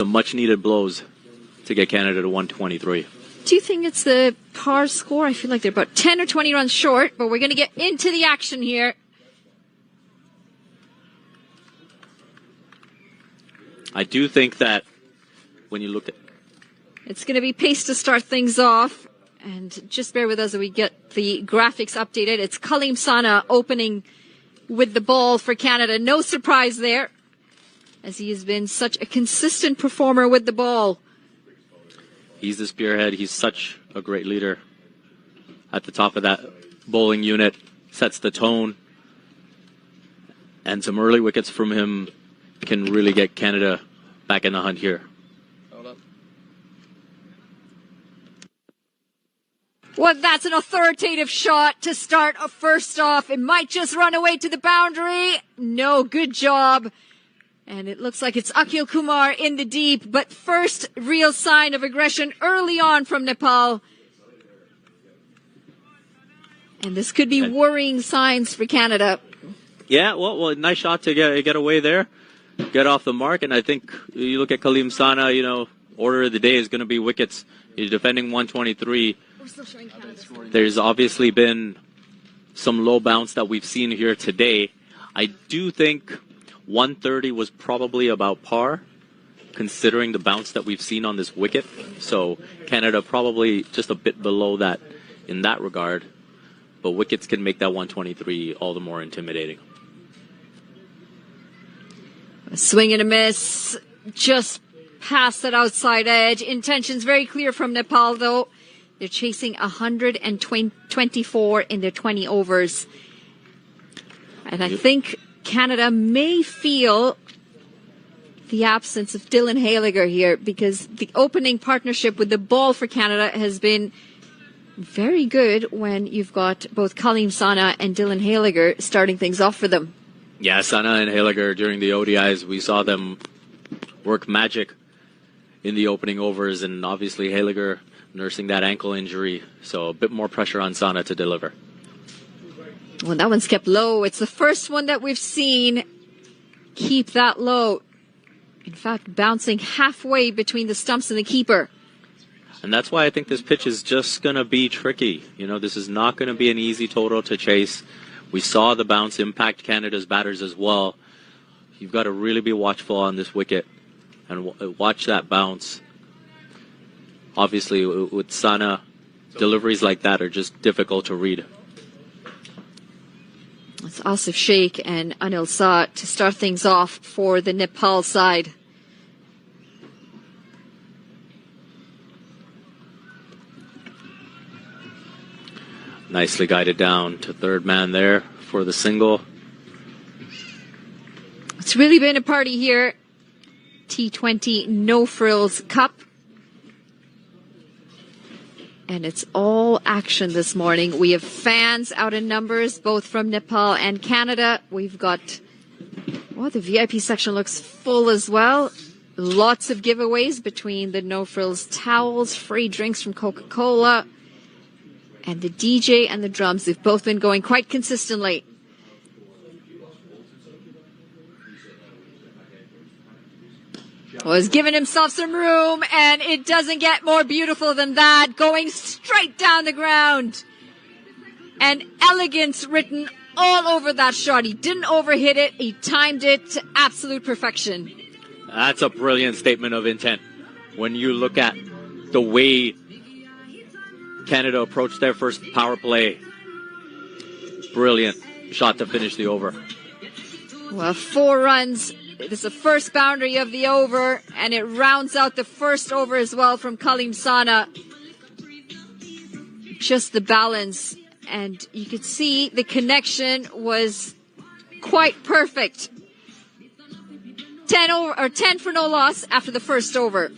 The much-needed blows to get Canada to 123. Do you think it's the par score? I feel like they're about 10 or 20 runs short, but we're going to get into the action here. I do think that when you look at... It's going to be pace to start things off. And just bear with us as we get the graphics updated. It's Kaleem Sana opening with the ball for Canada. No surprise there, as he has been such a consistent performer with the ball. He's the spearhead. He's such a great leader at the top of that bowling unit. Sets the tone. And some early wickets from him can really get Canada back in the hunt here. Well, that's an authoritative shot to start first off. It might just run away to the boundary. No, good job. And it looks like it's Akhil Kumar in the deep. But first real sign of aggression early on from Nepal. And this could be worrying signs for Canada. Yeah, well, nice shot to get away there. Get off the mark. And I think you look at Kaleem Sana, order of the day is going to be wickets. He's defending 123. There's obviously been some low bounce that we've seen here today. I do think 130 was probably about par, considering the bounce that we've seen on this wicket. So Canada probably just a bit below that in that regard. But wickets can make that 123 all the more intimidating. A swing and a miss, just past that outside edge. Intentions very clear from Nepal, though. They're chasing 124 in their 20 overs. And I think Canada may feel the absence of Dylan Haliger here, because the opening partnership with the ball for Canada has been very good when you've got both Kaleem Sana and Dylan Haliger starting things off for them. Yeah, Sana and Haliger during the ODIs, we saw them work magic in the opening overs, and obviously Haliger nursing that ankle injury, so a bit more pressure on Sana to deliver. Well, that one's kept low. It's the first one that we've seen keep that low. In fact, bouncing halfway between the stumps and the keeper. And that's why I think this pitch is just going to be tricky. This is not going to be an easy total to chase. We saw the bounce impact Canada's batters as well. You've got to really be watchful on this wicket and watch that bounce. Obviously, with Sana, deliveries like that are just difficult to read. It's Asif Sheikh and Anil Shah to start things off for the Nepal side. Nicely guided down to third man there for the single. It's really been a party here. T20 No Frills Cup. And it's all action this morning. We have fans out in numbers, both from Nepal and Canada. We've got, the VIP section looks full as well. Lots of giveaways between the No Frills towels, free drinks from Coca-Cola, and the DJ and the drums. They've both been going quite consistently. Well, he's given himself some room, and it doesn't get more beautiful than that. Going straight down the ground. And elegance written all over that shot. He didn't overhit it. He timed it to absolute perfection. That's a brilliant statement of intent. When you look at the way Canada approached their first power play. Brilliant shot to finish the over. Well, 4 runs. This is the first boundary of the over, and it rounds out the first over as well from Kaleem Sana. Just the balance, and you could see the connection was quite perfect. 10 for no loss after the first over.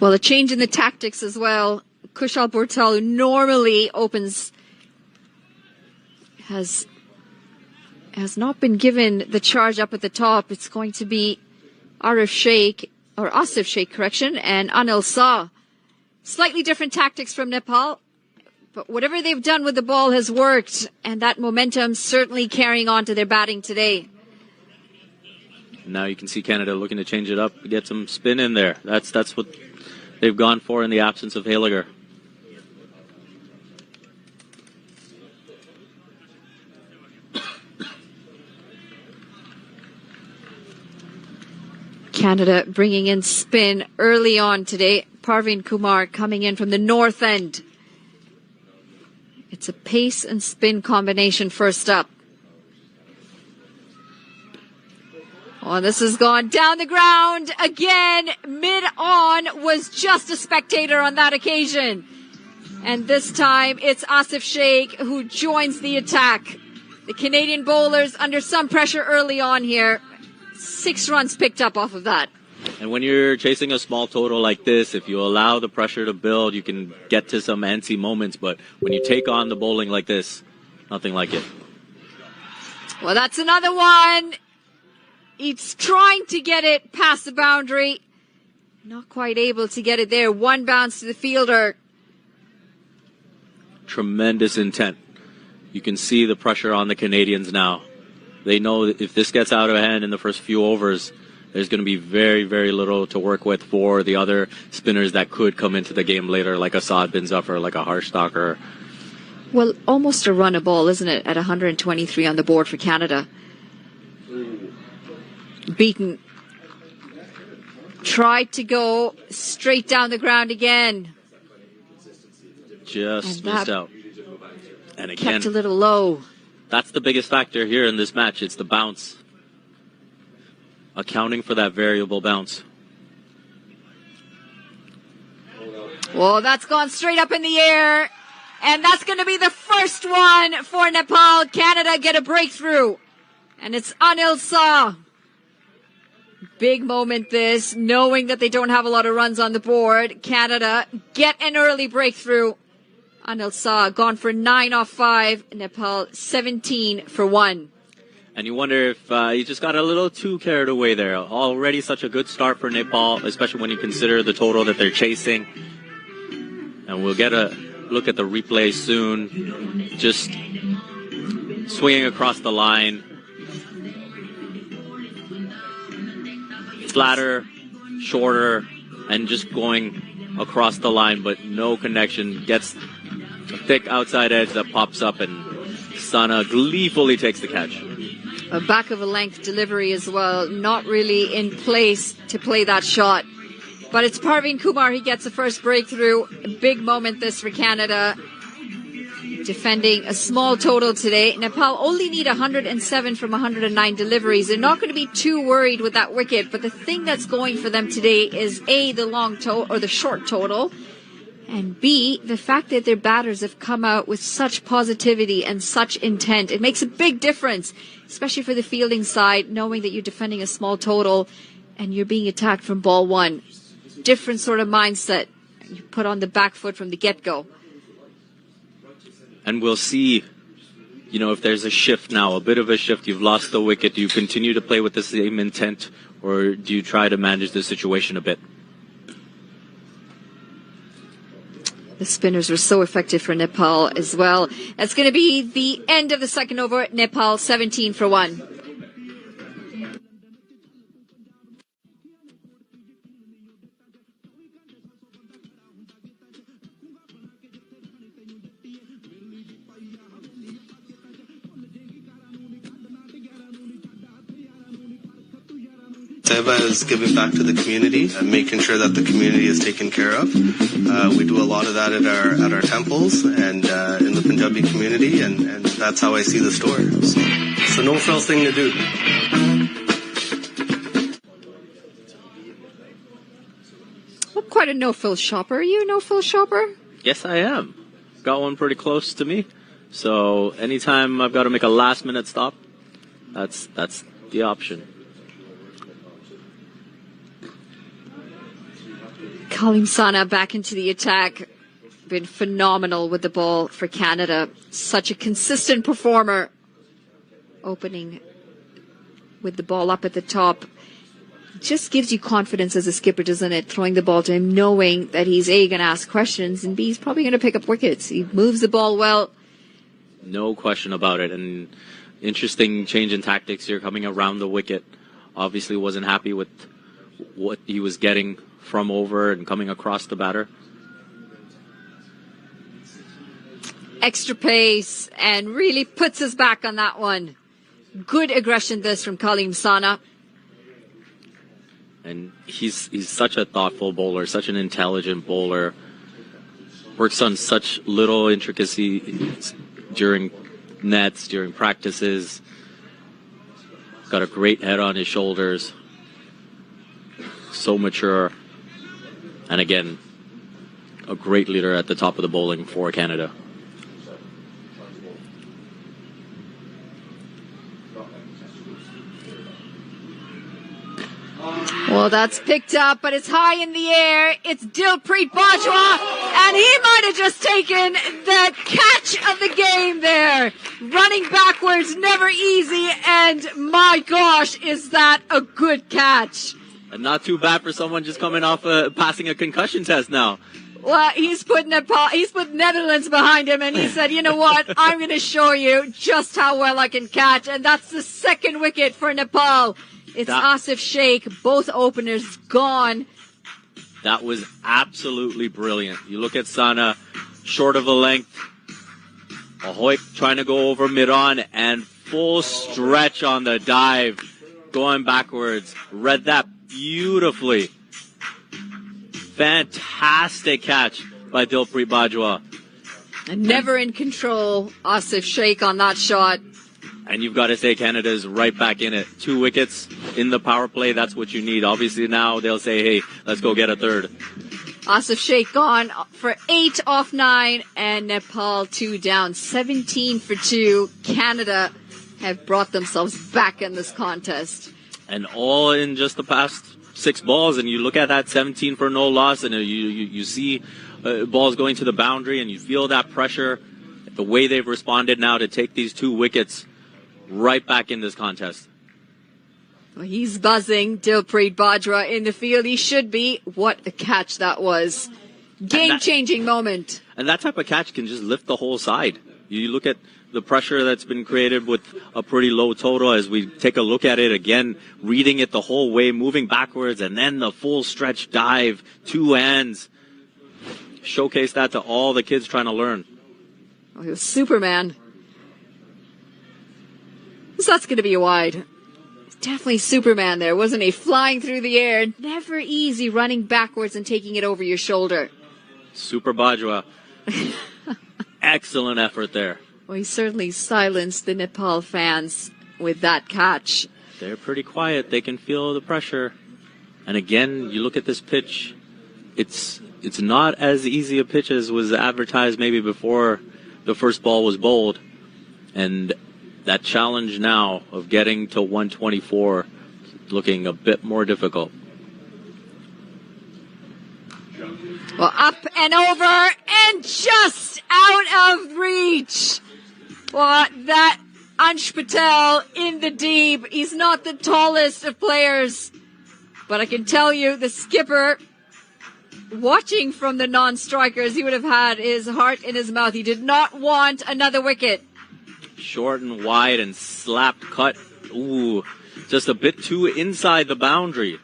Well, a change in the tactics as well. Kushal Bhurtal, who normally opens, has not been given the charge up at the top. It's going to be Asif Sheikh, correction, and Anil Shah. Slightly different tactics from Nepal, but whatever they've done with the ball has worked, and that momentum certainly carrying on to their batting today. Now you can see Canada looking to change it up, get some spin in there. That's what they've gone for in the absence of Haliger. Canada bringing in spin early on today. Parveen Kumar coming in from the north end. It's a pace and spin combination first up. Oh, this has gone down the ground again. Mid-on was just a spectator on that occasion. And this time it's Asif Sheikh who joins the attack. The Canadian bowlers under some pressure early on here. 6 runs picked up off of that. And when you're chasing a small total like this, if you allow the pressure to build, you can get to some antsy moments. But when you take on the bowling like this, nothing like it. Well, that's another one. He's trying to get it past the boundary. Not quite able to get it there. One bounce to the fielder. Tremendous intent. You can see the pressure on the Canadians now. They know that if this gets out of hand in the first few overs, there's going to be very, very little to work with for the other spinners that could come into the game later, like a Saad Bin Zafar, like a Harshtaker. Well, almost a run a ball, isn't it, at 123 on the board for Canada. Beaten. Tried to go straight down the ground again. Just missed out. And again, kept a little low. That's the biggest factor here in this match. It's the bounce. Accounting for that variable bounce. Well, that's gone straight up in the air. And that's going to be the first one for Nepal. Canada get a breakthrough. And it's Anil Shah. Big moment this, knowing that they don't have a lot of runs on the board. Canada get an early breakthrough. Anil Shah gone for 9 off 5. Nepal 17 for 1. And you wonder if he just got a little too carried away there. Already such a good start for Nepal, especially when you consider the total that they're chasing. And we'll get a look at the replay soon. Just swinging across the line. Flatter, shorter, and just going across the line, but no connection. Gets a thick outside edge that pops up, and Sana gleefully takes the catch. A back of a length delivery as well, not really in place to play that shot. But it's Parveen Kumar, he gets the first breakthrough. A big moment this for Canada. Defending a small total today. Nepal only need 107 from 109 deliveries. They're not going to be too worried with that wicket, but the thing that's going for them today is A, the long total or the short total, and B, the fact that their batters have come out with such positivity and such intent. It makes a big difference, especially for the fielding side, knowing that you're defending a small total and you're being attacked from ball one. Different sort of mindset you put on the back foot from the get-go. And we'll see, if there's a shift now, a bit of a shift. You've lost the wicket. Do you continue to play with the same intent, or do you try to manage the situation a bit? The spinners were so effective for Nepal as well. That's going to be the end of the second over. Nepal 17 for 1. Seva is giving back to the community and making sure that the community is taken care of. We do a lot of that at our temples and in the Punjabi community, and that's how I see the store. So it's a no-frills thing to do. I'm quite a no-fill shopper. Are you a no-fill shopper? Yes, I am. Got one pretty close to me. So anytime I've got to make a last-minute stop, that's the option. Kalim Sana back into the attack. Been phenomenal with the ball for Canada. Such a consistent performer. Opening with the ball up at the top. just gives you confidence as a skipper, doesn't it? Throwing the ball to him, knowing that he's A, going to ask questions, and B, he's probably going to pick up wickets. He moves the ball well. No question about it. And interesting change in tactics here, coming around the wicket. Obviously wasn't happy with what he was getting from over and coming across the batter. Extra pace, and really puts us back on that one. Good aggression this from Kaleem Sana. And he's such a thoughtful bowler, such an intelligent bowler. Works on such little intricacies during nets, during practices. Got a great head on his shoulders. So mature. And again, a great leader at the top of the bowling for Canada. Well, that's picked up, but it's high in the air. It's Dilpreet Bajwa, and he might have just taken the catch of the game there. Running backwards, never easy, and my gosh, is that a good catch. And not too bad for someone just coming off passing a concussion test now. Well, he's put Netherlands behind him, and he said, you know what, I'm going to show you just how well I can catch, and that's the second wicket for Nepal. It's Asif Sheikh, both openers gone. That was absolutely brilliant. You look at Sana, short of a length. Ahoy trying to go over mid-on and full stretch on the dive, going backwards. Read that beautifully. Fantastic catch by Dilpreet Bajwa. And never in control, Asif Sheikh on that shot. And you've got to say Canada's right back in it. 2 wickets in the power play, that's what you need. Obviously now they'll say, hey, let's go get a third. Asif Sheikh gone for 8 off 9, and Nepal 2 down. 17 for 2. Canada have brought themselves back in this contest. And all in just the past 6 balls, and you look at that 17 for no loss, and you see balls going to the boundary, and you feel that pressure. The way they've responded now to take these 2 wickets right back in this contest. Well, he's buzzing, Dilpreet Bajwa in the field. He should be. What a catch that was. Game-changing moment. And that type of catch can just lift the whole side. You look at the pressure that's been created with a pretty low total as we take a look at it again, reading it the whole way, moving backwards, and then the full stretch dive, 2 hands. Showcase that to all the kids trying to learn. Oh, he was Superman. So that's going to be a wide. Definitely Superman there, wasn't he? Flying through the air. Never easy running backwards and taking it over your shoulder. Super Bajwa. Excellent effort there. Well, he certainly silenced the Nepal fans with that catch. They're pretty quiet. They can feel the pressure. And again, you look at this pitch. It's not as easy a pitch as was advertised maybe before the first ball was bowled. And that challenge now of getting to 124 looking a bit more difficult. Well, up and over and just out of reach. Well, that Ansh Patel in the deep. He's not the tallest of players, but I can tell you the skipper, watching from the non-strikers, he would have had his heart in his mouth. He did not want another wicket. Short and wide and slapped cut. Ooh, just a bit too inside the boundary.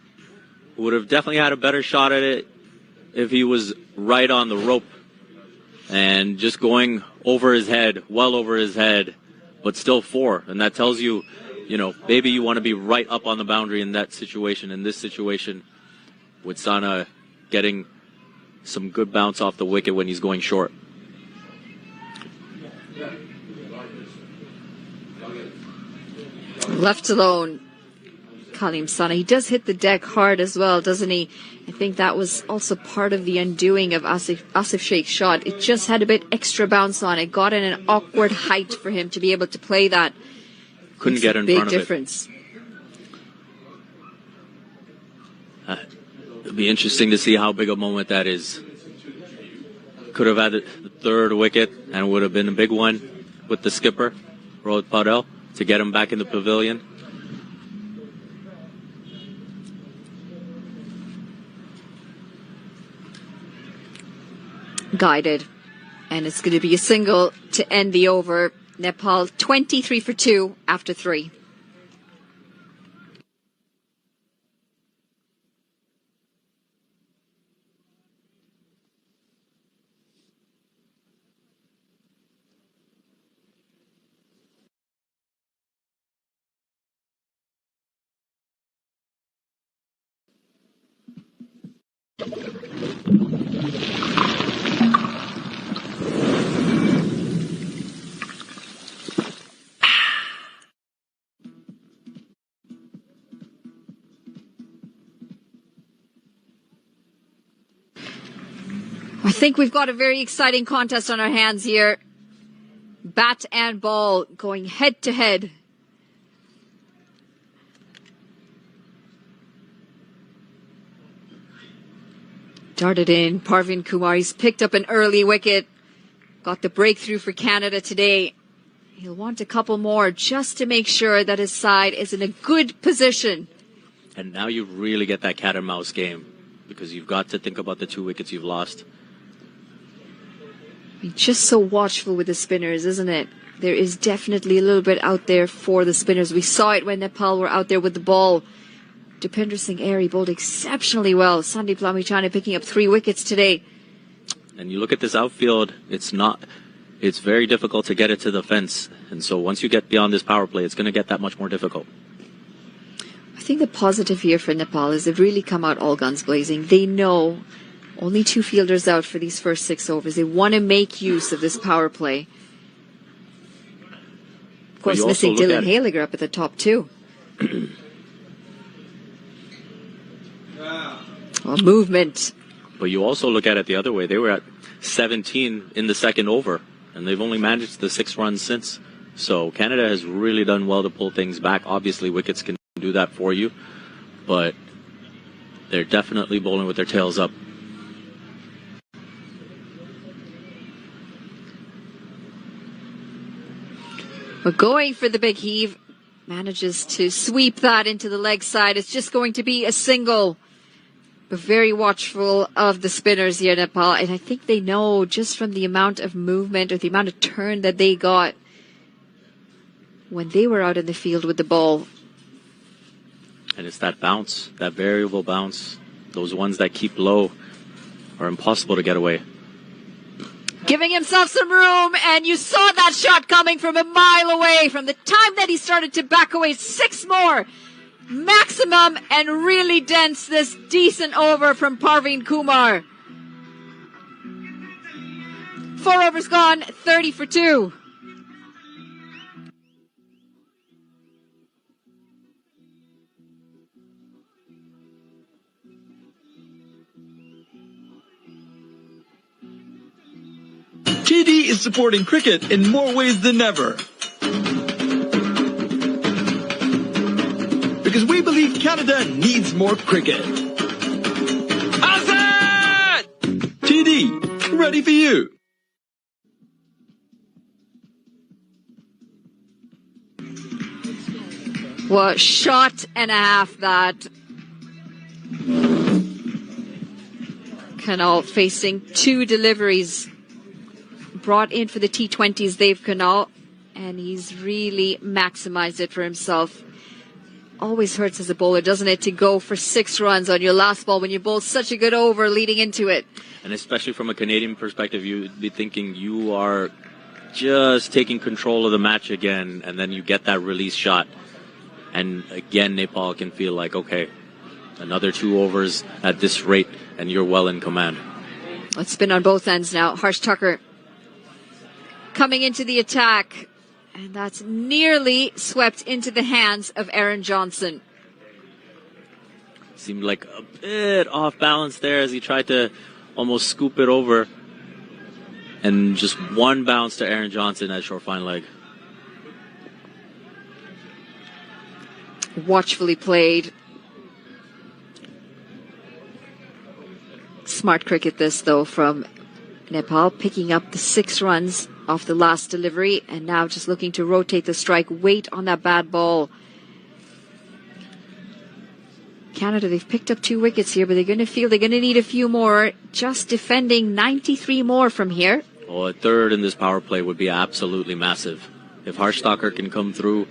Would have definitely had a better shot at it if he was right on the rope. And just going over his head, well over his head, but still 4. And that tells you, maybe you want to be right up on the boundary in that situation. In this situation, with Sana getting some good bounce off the wicket when he's going short. Left alone, Kaleem Sana. He does hit the deck hard as well, doesn't he? I think that was also part of the undoing of Asif Sheikh's shot. It just had a bit extra bounce on it. Got in an awkward height for him to be able to play that. Couldn't get in front of it. Big difference. It'll be interesting to see how big a moment that is. Could have had the 3rd wicket, and it would have been a big one with the skipper, Rohit Patel, to get him back in the pavilion. guided. And it's going to be a single to end the over. Nepal 23 for 2 after 3. I think we've got a very exciting contest on our hands here. Bat and ball going head to head. Darted in. Parveen Kumar, he's picked up an early wicket. Got the breakthrough for Canada today. He'll want a couple more just to make sure that his side is in a good position. And now you really get that cat and mouse game, because you've got to think about the 2 wickets you've lost. I mean, just so watchful with the spinners, isn't it? There is definitely a little bit out there for the spinners. We saw it when Nepal were out there with the ball. Dipinder Singh Airy bowled exceptionally well. Sandeep Lamichhane picking up 3 wickets today. And you look at this outfield, it's very difficult to get it to the fence. And so once you get beyond this power play, it's going to get that much more difficult. I think the positive here for Nepal is they've really come out all guns blazing. They know only 2 fielders out for these first 6 overs. They want to make use of this power play. Of course, missing Dylan Haliger up at the top too. Well, movement. But you also look at it the other way. They were at 17 in the second over, and they've only managed the 6 runs since. So Canada has really done well to pull things back. Obviously, wickets can do that for you, but they're definitely bowling with their tails up. But going for the big heave, manages to sweep that into the leg side. It's just going to be a single. But very watchful of the spinners here in Nepal. And I think they know just from the amount of movement or the amount of turn that they got when they were out in the field with the ball. And it's that bounce, that variable bounce. Those ones that keep low are impossible to get away. Giving himself some room, and you saw that shot coming from a mile away. From the time that he started to back away, 6 more maximum, and really dents this decent over from Parveen Kumar. 4 overs gone, 30 for 2. TD is supporting cricket in more ways than ever. Because we believe Canada needs more cricket. Azad! TD, ready for you. Well, shot and a half that. Canal facing 2 deliveries. Brought in for the T20s, Dave Canal, and he's really maximized it for himself. Always hurts as a bowler, doesn't it, to go for 6 runs on your last ball when you bowl such a good over leading into it. And especially from a Canadian perspective, you'd be thinking you are just taking control of the match again, and then you get that release shot. And again, Nepal can feel like, okay, another 2 overs at this rate, and you're well in command. Let's spin on both ends now. Harsh Tucker coming into the attack, and that's nearly swept into the hands of Aaron Johnson. Seemed like a bit off balance there as he tried to almost scoop it over, and just 1 bounce to Aaron Johnson at short fine leg. Watchfully played. Smart cricket this though from Nepal, picking up the 6 runs off the last delivery, and now just looking to rotate the strike, wait on that bad ball. Canada, they've picked up 2 wickets here, but they're going to need a few more. Just defending 93 more from here. Well, a third in this power play would be absolutely massive. If Harstocker can come through,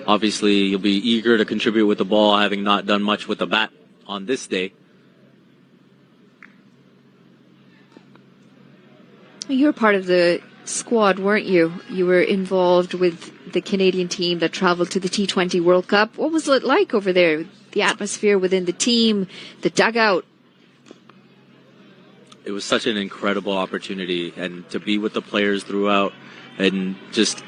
obviously you'll be eager to contribute with the ball, having not done much with the bat on this day. You were part of the squad, weren't you? You were involved with the Canadian team that traveled to the T20 World Cup. What was it like over there? The atmosphere within the team, the dugout? It was such an incredible opportunity, and to be with the players throughout and just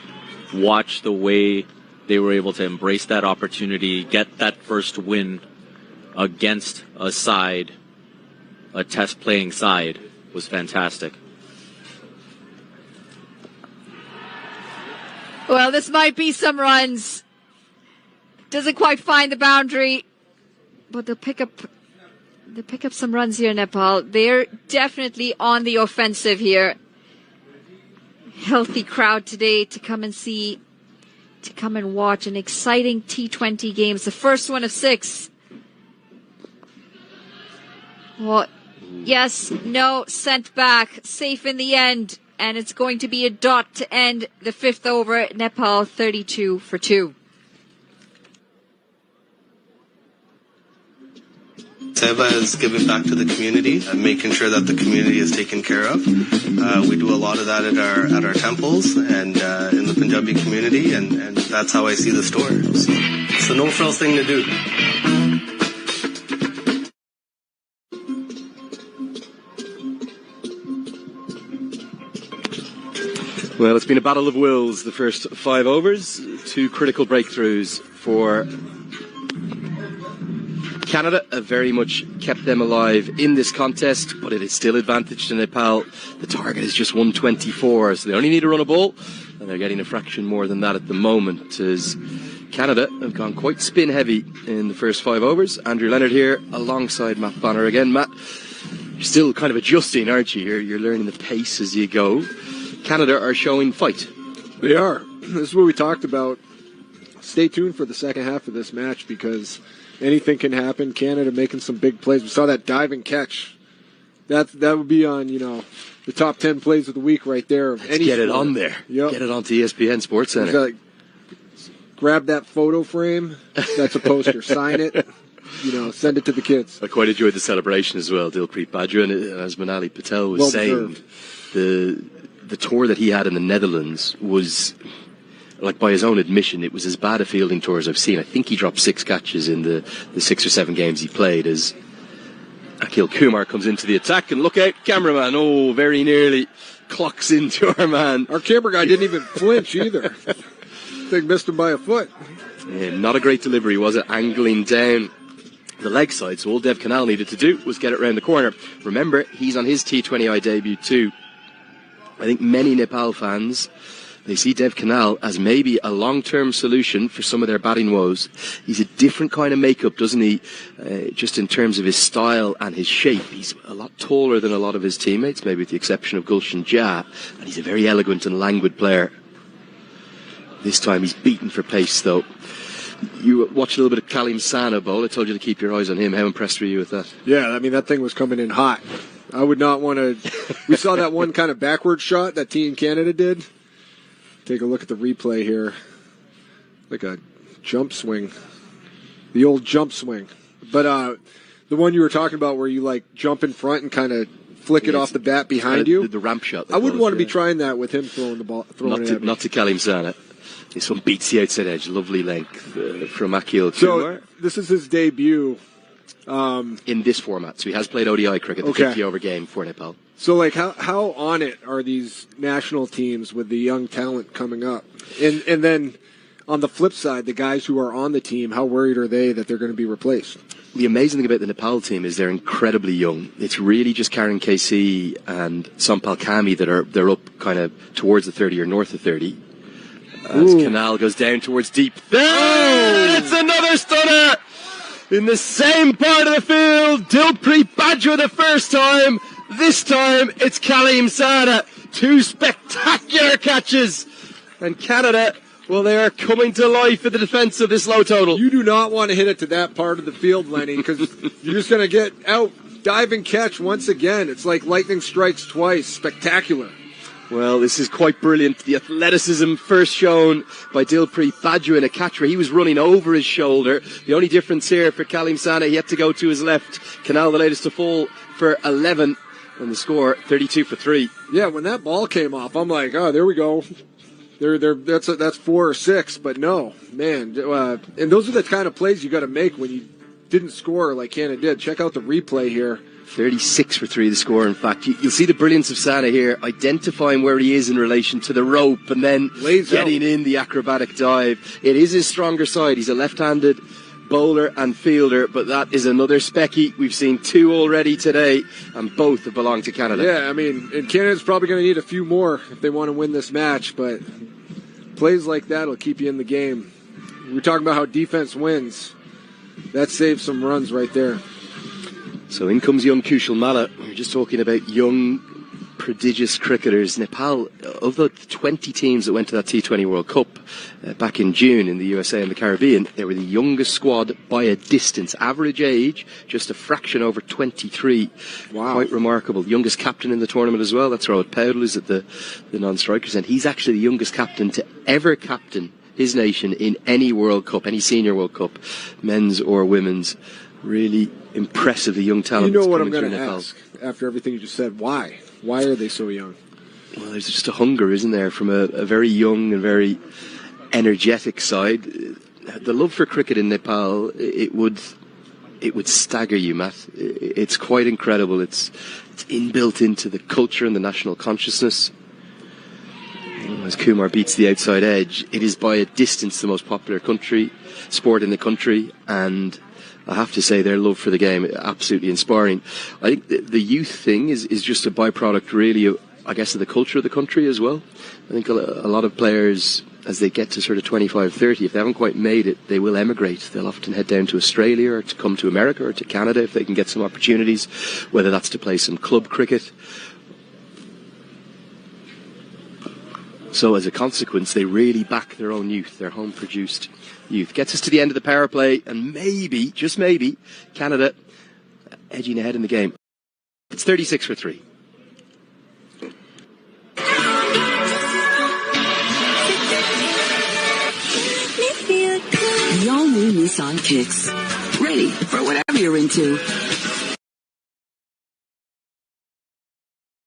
watch the way they were able to embrace that opportunity, get that first win against a side, a test playing side, was fantastic. Well, this might be some runs. Doesn't quite find the boundary, but they'll pick up some runs here, Nepal. They're definitely on the offensive here. Healthy crowd today to come and see, to come and watch an exciting T20 games. The first one of 6. Well, yes, no, sent back, safe in the end. And it's going to be a dot to end the 5th over. Nepal 32 for 2. Seva is giving back to the community and making sure that the community is taken care of. We do a lot of that at our temples and in the Punjabi community, and that's how I see the store. So it's a no-frills thing to do. Well, it's been a battle of wills the first 5 overs. 2 critical breakthroughs for Canada. Have very much kept them alive in this contest, but it is still advantage to Nepal. The target is just 124, so they only need to run a ball, and they're getting a fraction more than that at the moment, as Canada have gone quite spin heavy in the first 5 overs. Andrew Leonard here alongside Matt Bonner again. Matt, you're still kind of adjusting, aren't you? You're learning the pace as you go. Canada are showing fight. They are. This is what we talked about. Stay tuned for the second half of this match, because anything can happen. Canada making some big plays. We saw that diving catch. That would be on, the top 10 plays of the week right there. Let's get it on there. Yep. Get it onto ESPN Sports Center. Grab that photo frame. That's a poster. Sign it. Send it to the kids. I quite enjoyed the celebration as well. Dilpreet Badra, and as Manali Patel was saying, the tour that he had in the Netherlands was, like, by his own admission, it was as bad a fielding tour as I've seen. I think he dropped 6 catches in the 6 or 7 games he played, as Akhil Kumar comes into the attack, and look out, cameraman, very nearly clocks into our man. Our camera guy didn't even flinch either. They missed him by a foot. Yeah, not a great delivery, was it? Angling down the leg side, so all Dev Canal needed to do was get it round the corner. Remember, he's on his T20I debut too. I think many Nepal fans, they see Dev Canal as maybe a long-term solution for some of their batting woes. He's a different kind of makeup, doesn't he? Just in terms of his style and his shape. He's a lot taller than a lot of his teammates, maybe with the exception of Gulshan Jha. And he's a very elegant and languid player. This time he's beaten for pace, though. You watched a little bit of Kalim Sana bowl. I told you to keep your eyes on him. How impressed were you with that? Yeah, that thing was coming in hot. I would not want to. We saw that one kind of backward shot that Team Canada did. Take a look at the replay here. Like a jump swing. The old jump swing. But the one you were talking about where you jump in front and kind of flick it off the bat behind you. The ramp shot. I wouldn't want to be trying that with him throwing the ball. Not to Kalim Sana. This one beats the outside edge. Lovely length from Akhil So Kumar. this is his debut. In this format. So he has played ODI cricket, the 50-over game for Nepal. So, how on it are these national teams with the young talent coming up? And then, on the flip side, the guys who are on the team, how worried are they that they're going to be replaced? The amazing thing about the Nepal team is they're incredibly young. It's really just Karen KC and Sampal Kami that they're up kind of towards the 30 or north of 30. As Canal goes down towards deep. There! It's another stunner! In the same part of the field, Dilpreet Badra the first time. This time, it's Kalim Sana. 2 spectacular catches. And Canada Well, they are coming to life at the defense of this low total. You do not want to hit it to that part of the field, Lenny, because you're just going to get out. Dive and catch once again. It's like lightning strikes twice. Spectacular. Well, this is quite brilliant. The athleticism first shown by Dilpreet Bajwa in a catch where he was running over his shoulder. The only difference here for Kalim Sana, he had to go to his left. Canal, the latest to fall for 11. And the score, 32 for 3. Yeah, when that ball came off, I'm like, oh, there we go. That's 4 or 6, but no, man. And those are the kind of plays you got to make when you didn't score like Canada did. Check out the replay here. 36 for 3, the score, in fact. You'll see the brilliance of Sana here, identifying where he is in relation to the rope and then getting in the acrobatic dive. It is his stronger side. He's a left-handed bowler and fielder, but that is another specky. We've seen 2 already today, and both have belonged to Canada. Yeah, I mean, and Canada's probably going to need a few more if they want to win this match, but plays like that will keep you in the game. We're talking about how defense wins. That saves some runs right there. So in comes young Kushal Malla. We were just talking about young, prodigious cricketers. Nepal, of the 20 teams that went to that T20 World Cup back in June in the USA and the Caribbean, they were the youngest squad by a distance. Average age, just a fraction over 23. Wow. Quite remarkable. Youngest captain in the tournament as well. That's Rohit Paudel, who's at the non-strikers end. He's actually the youngest captain to ever captain his nation in any World Cup, any senior World Cup, men's or women's. Really impressive, the young talent. You know what I'm going to ask after everything you just said. Why? Why are they so young? Well, there's just a hunger, isn't there, from a very young and very energetic side. The love for cricket in Nepal, it would stagger you, Matt. It's quite incredible. It's inbuilt into the culture and the national consciousness. As Kumar beats the outside edge, it is by a distance the most popular sport in the country, and I have to say their love for the game, absolutely inspiring. I think the youth thing is just a byproduct, really, of, I guess, of the culture of the country as well. I think a lot of players, as they get to sort of 25, 30, if they haven't quite made it, they will emigrate. They'll often head down to Australia or to come to America or to Canada if they can get some opportunities, whether that's to play some club cricket. So as a consequence, they really back their own youth, their home-produced youth. Gets us to the end of the power play, and maybe, just maybe, Canada edging ahead in the game. It's 36 for 3. The all-new Nissan Kicks. Ready for whatever you're into.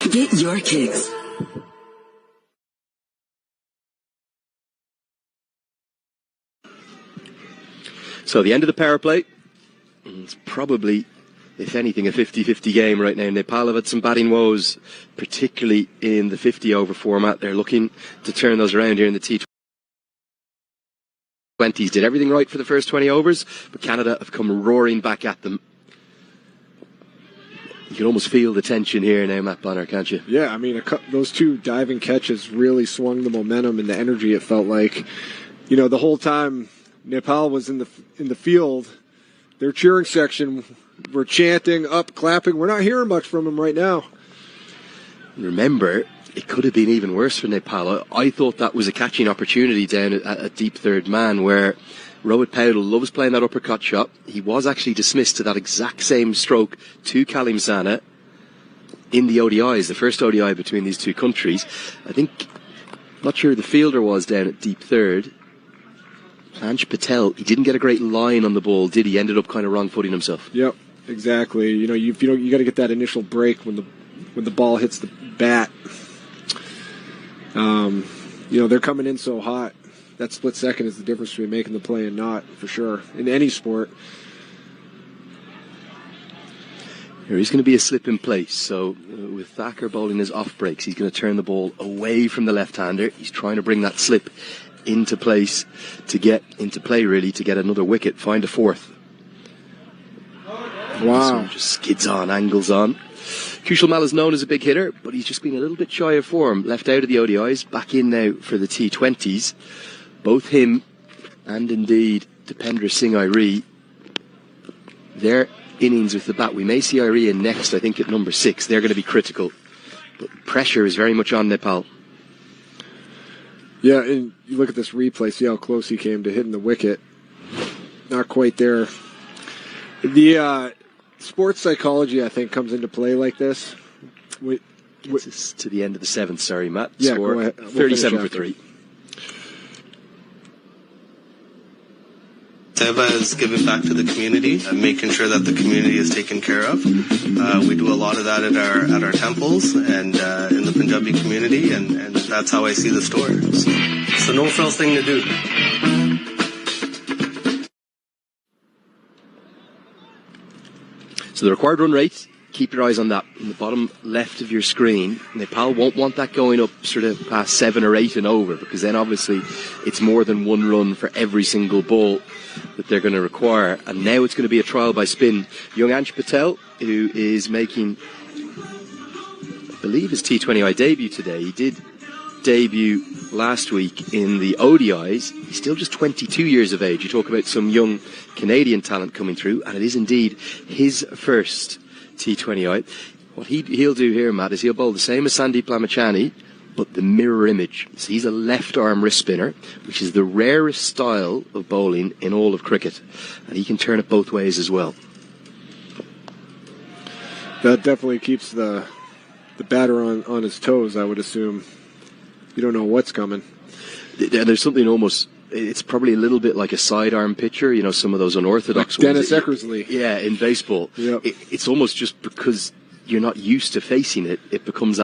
Get your kicks. So the end of the power play, it's probably, if anything, a 50-50 game right now. Nepal have had some batting woes, particularly in the 50-over format. They're looking to turn those around here in the T20s. Did everything right for the first 20 overs, but Canada have come roaring back at them. You can almost feel the tension here now, Matt Bonner, can't you? Yeah, I mean, those 2 diving catches really swung the momentum and the energy, it felt like. You know, the whole time Nepal was in the field, their cheering section were chanting, up, clapping. We're not hearing much from them right now. Remember, it could have been even worse for Nepal. I thought that was a catching opportunity down at deep third man, where Rohit Paudel loves playing that uppercut shot. He was actually dismissed to that exact same stroke to Kalim Sana in the ODIs, the first ODI between these 2 countries. I think, not sure who the fielder was down at deep third. Anj Patel, he didn't get a great line on the ball, did he? Ended up kind of wrong-footing himself. Yep, exactly. You know, you got to get that initial break when the ball hits the bat. You know, they're coming in so hot. That split second is the difference between making the play and not, for sure, in any sport. There is going to be a slip in place. So with Thacker bowling his off breaks, he's going to turn the ball away from the left-hander. He's trying to bring that slip into place to get into play, really, to get another wicket, find a 4th. Wow. This one just skids on, angles on. Kushal Malla is known as a big hitter, but he's just been a little bit shy of form. Left out of the ODIs, back in now for the T20s. Both him and indeed Dipendra Singh Airi, their innings with the bat. We may see Airi in next, I think, at number 6. They're going to be critical. But pressure is very much on Nepal. Yeah, and you look at this replay, see how close he came to hitting the wicket. Not quite there. The sports psychology, I think, comes into play like this. Gets us to the end of the 7th, sorry, Matt. Yeah, Score go ahead. We'll 37 for finish 3. Seva is giving back to the community, making sure that the community is taken care of. We do a lot of that at our temples and in the Punjabi community, and that's how I see the store. It's a no-frills thing to do. So the required run rate, keep your eyes on that in the bottom left of your screen. Nepal won't want that going up sort of past 7 or 8 and over, because then obviously it's more than 1 run for every single ball that they're going to require. And now it's going to be a trial by spin. Young Ansh Patel, who is making, I believe, his T20I debut today. He did debut last week in the ODIs. He's still just 22 years of age. You talk about some young Canadian talent coming through, and it is indeed his first T20I. What he'll do here, Matt, is he'll bowl the same as Sandeep Lamachani, but the mirror image. So he's a left-arm wrist spinner, which is the rarest style of bowling in all of cricket. And he can turn it both ways as well. That definitely keeps the batter on his toes, I would assume. You don't know what's coming. And there's something almost... It's probably a little bit like a sidearm pitcher, you know, some of those unorthodox like ones. Dennis Eckersley. Yeah, in baseball. Yep. It's almost just because you're not used to facing it, it becomes